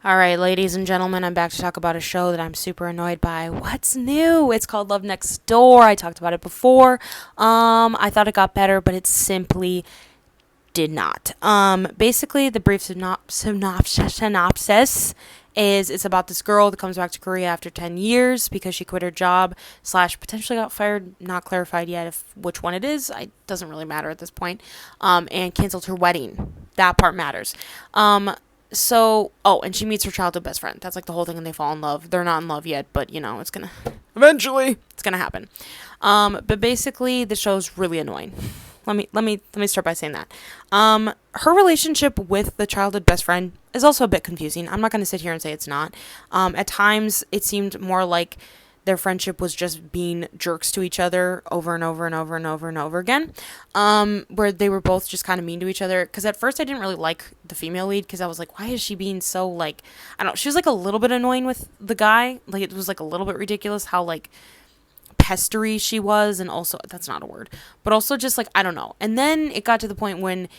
All right, ladies and gentlemen, I'm back to talk about a show that I'm super annoyed by. What's new? It's called Love Next Door. I talked about it before. I thought it got better, but it simply did not. Basically, the brief synopsis is it's about this girl that comes back to Korea after 10 years because she quit her job slash potentially got fired. Not clarified yet if which one it is. It doesn't really matter at this point. And canceled her wedding. That part matters. And she meets her childhood best friend. That's like the whole thing, and they fall in love. They're not in love yet, but it's gonna eventually it's gonna happen. But basically, the show's really annoying. Let me start by saying that. Her relationship with the childhood best friend is also a bit confusing. I'm not gonna sit here and say it's not. At times, it seemed more like their friendship was just being jerks to each other over and over and over and over and over again, where they were both just kind of mean to each other. Because at first I didn't really like the female lead because I was like, why is she being so, like, I don't know, she was like a little bit annoying with the guy. Like, it was like a little bit ridiculous how, like, pestery she was, and also, that's not a word, but also just like, I don't know. And then it got to the point when,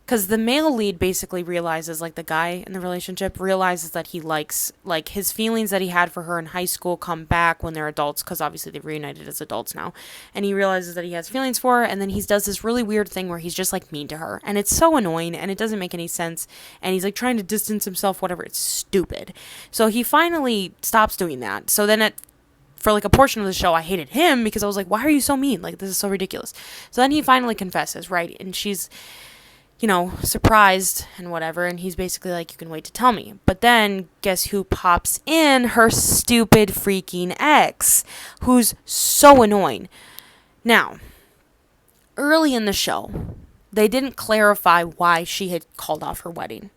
because the male lead basically realizes, like, the guy in the relationship realizes that he likes, like, his feelings that he had for her in high school come back when they're adults, because obviously they've reunited as adults now, and he realizes that he has feelings for her, and then he does this really weird thing where he's just, like, mean to her, and it's so annoying, and it doesn't make any sense, and he's, like, trying to distance himself, whatever. It's stupid. So he finally stops doing that. So then for like a portion of the show, I hated him because I was like, why are you so mean? Like, this is so ridiculous. So then he finally confesses, right? And she's, surprised and whatever. And he's basically like, you can wait to tell me. But then guess who pops in? Her stupid freaking ex, who's so annoying. Now, early in the show, they didn't clarify why she had called off her wedding.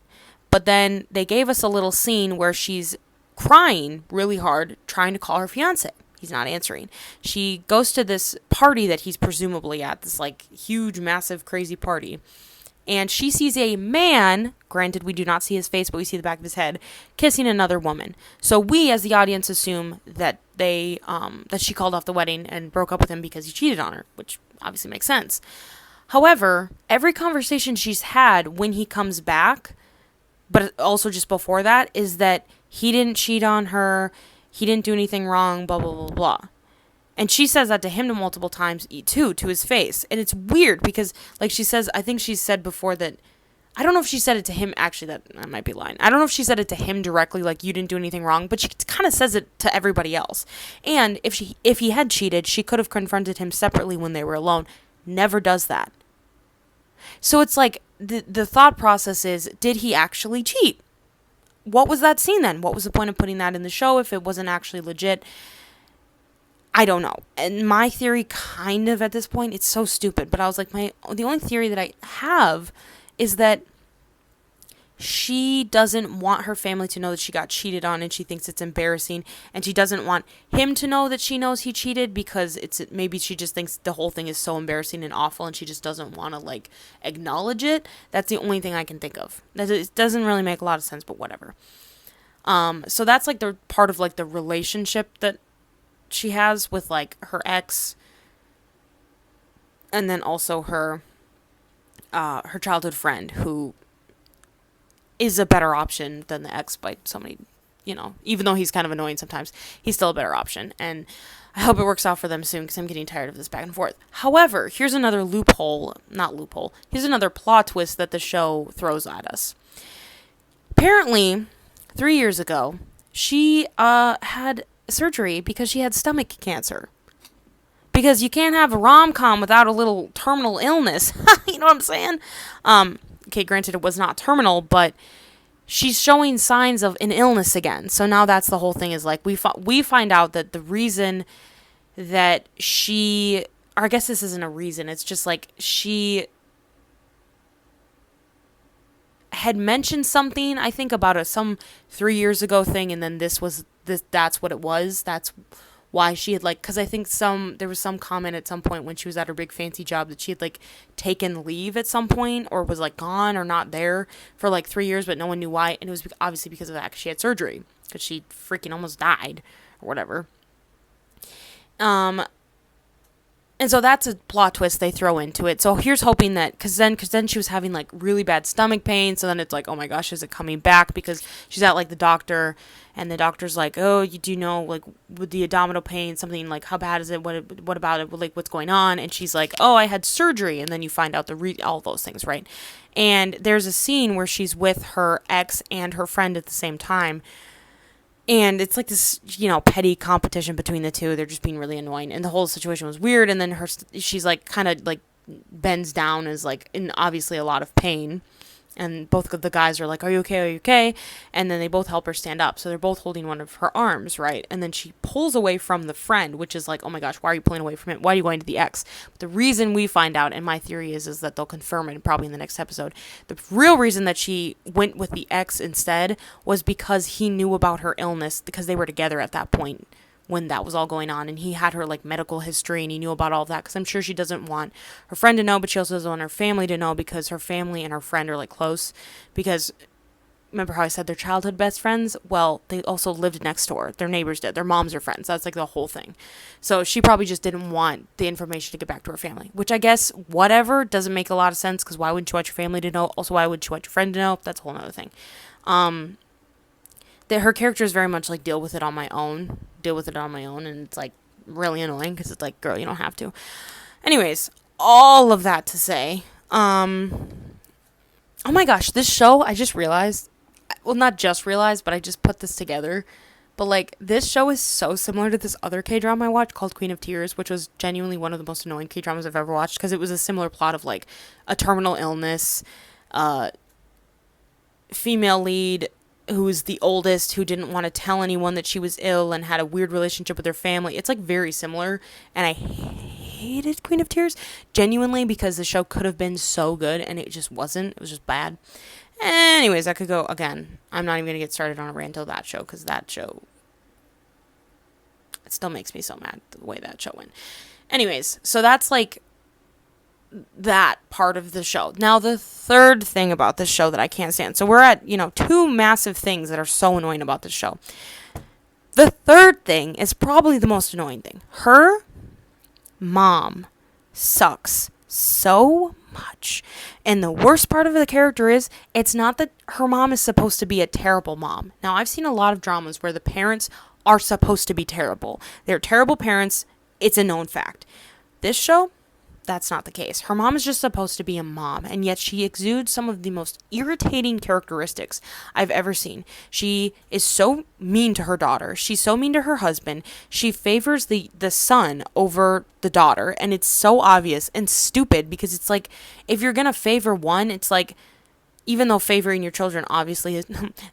But then they gave us a little scene where she's crying really hard, trying to call her fiance. He's not answering. She goes to this party that he's presumably at, this like huge, massive, crazy party. And she sees a man, granted we do not see his face, but we see the back of his head, kissing another woman. So we, as the audience, assume that that she called off the wedding and broke up with him because he cheated on her, which obviously makes sense. However, every conversation she's had when he comes back, but also just before that, is that he didn't cheat on her, he didn't do anything wrong, blah, blah, blah, blah. And she says that to him multiple times, too, to his face. And it's weird because, like she says, I think she said before that, I don't know if she said it to him, actually, that I might be lying. I don't know if she said it to him directly, like, you didn't do anything wrong, but she kind of says it to everybody else. And if he had cheated, she could have confronted him separately when they were alone. Never does that. So it's like, the thought process is, did he actually cheat? What was that scene then? What was the point of putting that in the show if it wasn't actually legit? I don't know. And my theory, kind of at this point, it's so stupid, but I was like, the only theory that I have is that she doesn't want her family to know that she got cheated on, and she thinks it's embarrassing, and she doesn't want him to know that she knows he cheated because maybe she just thinks the whole thing is so embarrassing and awful, and she just doesn't want to, like, acknowledge it. That's the only thing I can think of. It doesn't really make a lot of sense, but whatever. So that's like the part of like the relationship that she has with like her ex, and then also her childhood friend, who is a better option than the ex by so many, even though he's kind of annoying sometimes, he's still a better option. And I hope it works out for them soon because I'm getting tired of this back and forth. However, here's another here's another plot twist that the show throws at us. Apparently, 3 years ago, she had surgery because she had stomach cancer. Because you can't have a rom-com without a little terminal illness. You know what I'm saying? Okay, granted it was not terminal, but she's showing signs of an illness again. So now that's the whole thing, is like we find out that the reason that or I guess this isn't a reason, it's just like she had mentioned something, I think, about some 3 years ago thing, and then that's what it was. That's why she had, like, because I think there was some comment at some point when she was at her big fancy job that she had, like, taken leave at some point, or was, like, gone or not there for, like, 3 years, but no one knew why, and it was obviously because of that, because she had surgery, because she freaking almost died, or whatever. And so that's a plot twist they throw into it. So here's hoping that, because then she was having like really bad stomach pain. So then it's like, oh my gosh, is it coming back? Because she's at like the doctor, and the doctor's like, oh, you do know, like, with the abdominal pain, something like, how bad is it? What about it? Like, what's going on? And she's like, oh, I had surgery. And then you find out all those things, right? And there's a scene where she's with her ex and her friend at the same time. And it's like this, petty competition between the two. They're just being really annoying. And the whole situation was weird. And then she's like, kind of like bends down, is like in obviously a lot of pain. And both of the guys are like, are you okay? Are you okay? And then they both help her stand up. So they're both holding one of her arms, right? And then she pulls away from the friend, which is like, oh my gosh, why are you pulling away from it? Why are you going to the ex? But the reason we find out, and my theory is that they'll confirm it probably in the next episode, the real reason that she went with the ex instead was because he knew about her illness, because they were together at that point when that was all going on, and he had her like medical history, and he knew about all of that, because I'm sure she doesn't want her friend to know, but she also doesn't want her family to know, because her family and her friend are like close, because remember how I said they're childhood best friends? Well, they also lived next door. Their neighbors did. Their moms are friends. That's like the whole thing. So she probably just didn't want the information to get back to her family, which I guess, whatever, doesn't make a lot of sense, because why wouldn't you want your family to know? Also, why wouldn't you want your friend to know? That's a whole other thing. That her character is very much like, deal with it on my own, and it's like really annoying, because it's like, girl, you don't have to. Anyways, all of that to say, oh my gosh, this show, I just realized, well, not just realized, but I just put this together, but like, this show is so similar to this other K-drama I watched called Queen of Tears, which was genuinely one of the most annoying K-dramas I've ever watched, because it was a similar plot of like a terminal illness, female lead who was the oldest, who didn't want to tell anyone that she was ill and had a weird relationship with her family. It's like very similar, and I hated Queen of Tears genuinely, because the show could have been so good and it just wasn't. It was just bad. Anyways, I could go again. I'm not even gonna get started on a rant of that show, because that show, it still makes me so mad the way that show went. Anyways, so that's like that part of the show. Now, the third thing about this show that I can't stand. So we're at, two massive things that are so annoying about this show. The third thing is probably the most annoying thing. Her mom sucks so much. And the worst part of the character is, it's not that her mom is supposed to be a terrible mom. Now, I've seen a lot of dramas where the parents are supposed to be terrible. They're terrible parents. It's a known fact. This show, that's not the case. Her mom is just supposed to be a mom, and yet she exudes some of the most irritating characteristics I've ever seen. She is so mean to her daughter. She's so mean to her husband. She favors the son over the daughter, and it's so obvious and stupid, because it's like, if you're gonna favor one, it's like, even though favoring your children obviously is,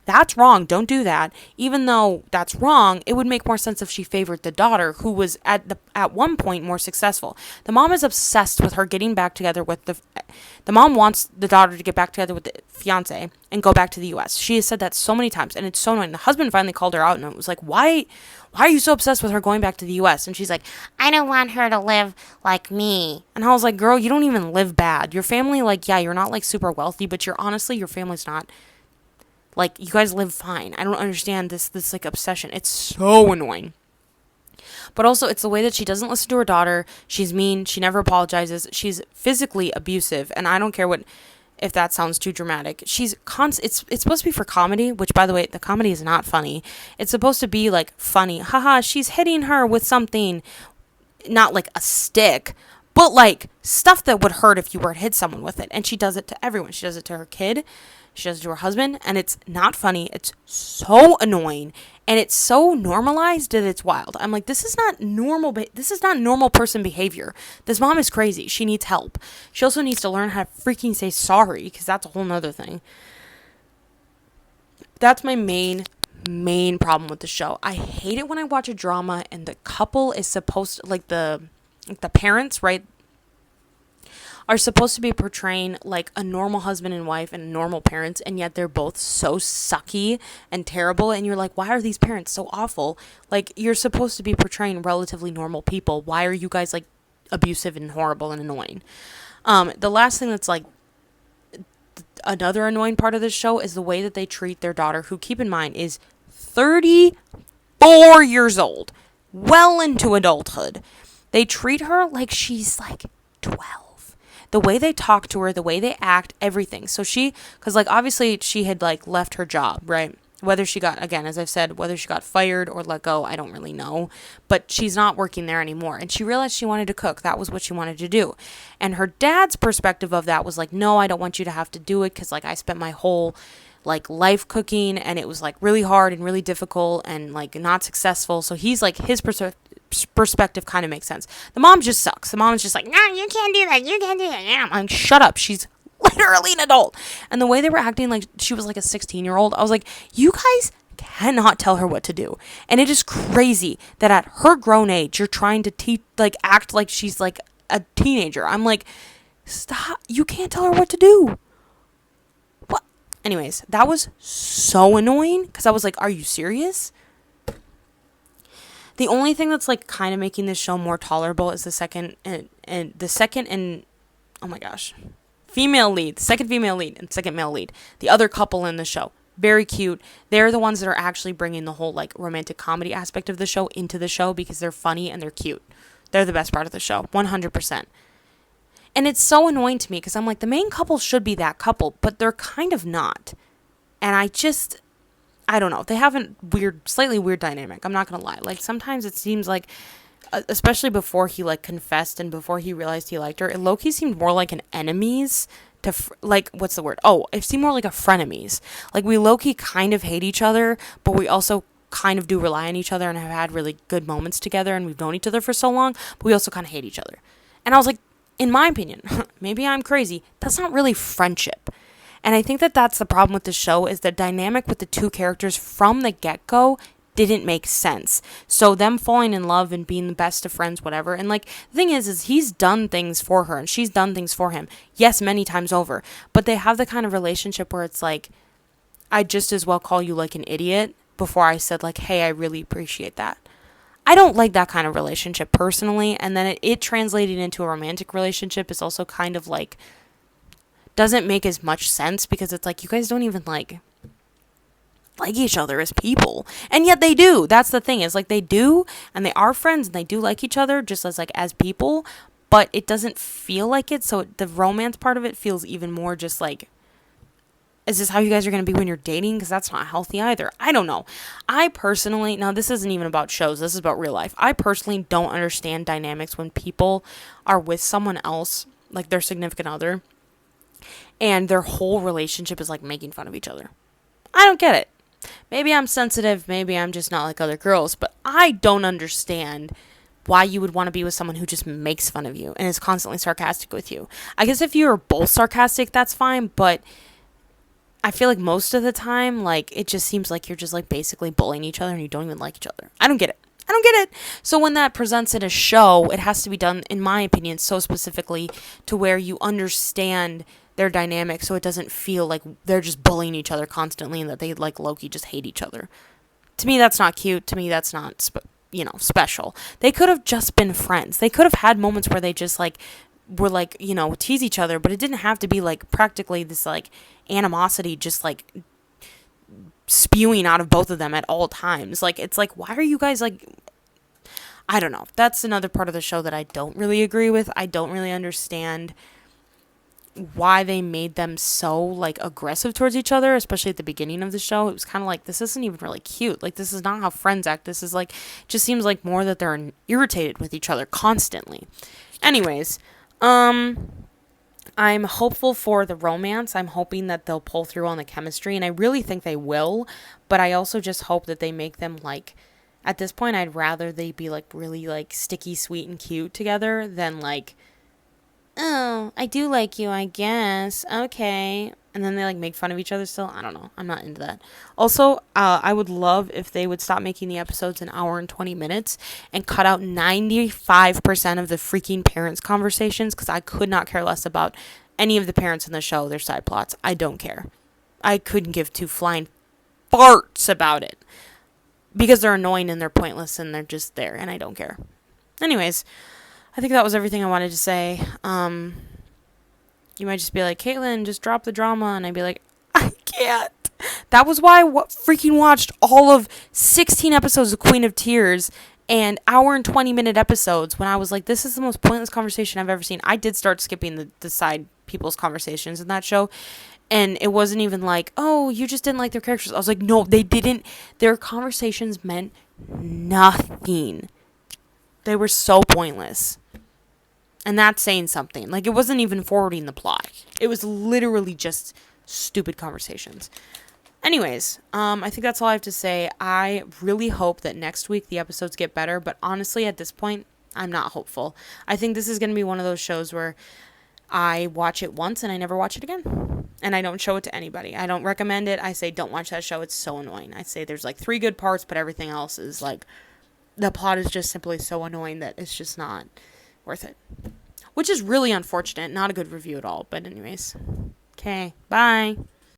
that's wrong, don't do that. Even though that's wrong, it would make more sense if she favored the daughter, who was at one point more successful. The mom is obsessed with her getting back together with the mom wants the daughter to get back together with the fiance and go back to the US. She has said that so many times, and it's so annoying. The husband finally called her out, and it was like, why are you so obsessed with her going back to the US? And she's like, I don't want her to live like me. And I was like, girl, you don't even live bad. Your family, like, yeah, you're not like super wealthy, but your family's not, like, you guys live fine. I don't understand this like obsession. It's so annoying. But also, it's the way that she doesn't listen to her daughter. She's mean. She never apologizes. She's physically abusive. And I don't care if that sounds too dramatic. It's supposed to be for comedy, which, by the way, the comedy is not funny. It's supposed to be like funny. Haha, she's hitting her with something, not like a stick, but like stuff that would hurt if you were to hit someone with it. And she does it to everyone. She does it to her kid. She does it to her husband. And it's not funny. It's so annoying. And it's so normalized that it's wild. I'm like, this is not normal. This is not normal person behavior. This mom is crazy. She needs help. She also needs to learn how to freaking say sorry, because that's a whole nother thing. That's my main problem with the show. I hate it when I watch a drama and the couple is supposed to, like the parents, right, are supposed to be portraying like a normal husband and wife and normal parents, and yet they're both so sucky and terrible, and you're like, why are these parents so awful? Like, you're supposed to be portraying relatively normal people. Why are you guys like abusive and horrible and annoying? The last thing that's like another annoying part of this show is the way that they treat their daughter, who, keep in mind, is 34 years old, well into adulthood. They treat her like she's like 12. The way they talk to her, the way they act, everything. So because like obviously she had like left her job, right? Whether she got, again, as I've said, whether she got fired or let go, I don't really know. But she's not working there anymore. And she realized she wanted to cook. That was what she wanted to do. And her dad's perspective of that was like, no, I don't want you to have to do it because like I spent my whole like life cooking and it was like really hard and really difficult and like not successful. So he's like, his perspective kind of makes sense. The mom just sucks. The mom is just like, no, you can't do that. You can't do that. Yeah. I'm like, shut up. She's literally an adult. And the way they were acting like she was like a 16-year-old, I was like, you guys cannot tell her what to do. And it is crazy that at her grown age, you're trying to act like she's like a teenager. I'm like, stop. You can't tell her what to do. What? Anyways, that was so annoying because I was like, are you serious? The only thing that's like kind of making this show more tolerable is the second and oh my gosh, female lead, second female lead and second male lead, the other couple in the show. Very cute. They're the ones that are actually bringing the whole like romantic comedy aspect of the show into the show because they're funny and they're cute. They're the best part of the show, 100%. And it's so annoying to me because I'm like, the main couple should be that couple, but they're kind of not. And I don't know. They have a slightly weird dynamic. I'm not going to lie. Like sometimes it seems like, especially before he like confessed and before he realized he liked her, it low-key seemed more like an enemies to like, what's the word? Oh, it seemed more like a frenemies. Like we low-key kind of hate each other, but we also kind of do rely on each other and have had really good moments together and we've known each other for so long, but we also kind of hate each other. And I was like, in my opinion, maybe I'm crazy, that's not really friendship. And I think that that's the problem with the show is the dynamic with the two characters from the get-go didn't make sense. So them falling in love and being the best of friends, whatever. And like the thing is he's done things for her and she's done things for him. Yes, many times over. But they have the kind of relationship where it's like, I'd just as well call you like an idiot before I said like, hey, I really appreciate that. I don't like that kind of relationship personally. And then it translated into a romantic relationship is also kind of like, doesn't make as much sense because it's like, you guys don't even like each other as people. And yet they do. That's the thing is like they do and they are friends and they do like each other just as people, but it doesn't feel like it. So the romance part of it feels even more just like, is this how you guys are going to be when you're dating? Because that's not healthy either. I don't know. I personally, now this isn't even about shows. This is about real life. I personally don't understand dynamics when people are with someone else, like their significant other, and their whole relationship is like making fun of each other. I don't get it. Maybe I'm sensitive. Maybe I'm just not like other girls, but I don't understand why you would want to be with someone who just makes fun of you and is constantly sarcastic with you. I guess if you're both sarcastic, that's fine, but I feel like most of the time, like, it just seems like you're just like basically bullying each other and you don't even like each other. I don't get it. So when that presents in a show, it has to be done, in my opinion, so specifically to where you understand their dynamic so it doesn't feel like they're just bullying each other constantly and that they like low-key just hate each other. To me, that's not cute. To me, that's not, special. They could have just been friends. They could have had moments where they just like were like, tease each other, but it didn't have to be like practically this like animosity just like spewing out of both of them at all times. Like, it's like, why are you guys like, I don't know. That's another part of the show that I don't really agree with. I don't really understand why they made them so like aggressive towards each other, especially at the beginning of the show. It was kind of like, this isn't even really cute. Like, this is not how friends act. This is like, just seems like more that they're irritated with each other constantly. Anyways, I'm hopeful for the romance. I'm hoping that they'll pull through on the chemistry, and I really think they will, but I also just hope that they make them like, at this point, I'd rather they be like really like sticky, sweet, and cute together than like, oh, I do like you, I guess. Okay. And then they like make fun of each other still. I don't know. I'm not into that. Also, I would love if they would stop making the episodes an hour and 20 minutes and cut out 95% of the freaking parents' conversations, because I could not care less about any of the parents in the show, their side plots. I don't care. I couldn't give two flying farts about it because they're annoying and they're pointless and they're just there and I don't care. Anyways, I think that was everything I wanted to say. You might just be like, Caitlin, just drop the drama. And I'd be like, I can't. That was why I freaking watched all of 16 episodes of Queen of Tears And hour and 20-minute episodes, when I was like, this is the most pointless conversation I've ever seen. I did start skipping the side people's conversations in that show. And it wasn't even like, oh, you just didn't like their characters. I was like, no, they didn't. Their conversations meant nothing. They were so pointless. And that's saying something. Like, it wasn't even forwarding the plot. It was literally just stupid conversations. Anyways, I think that's all I have to say. I really hope that next week the episodes get better. But honestly, at this point, I'm not hopeful. I think this is going to be one of those shows where I watch it once and I never watch it again. And I don't show it to anybody. I don't recommend it. I say, don't watch that show. It's so annoying. I say there's like 3 good parts, but everything else is like, the plot is just simply so annoying that it's just not worth it. Which is really unfortunate. Not a good review at all. But anyways. Okay. Bye.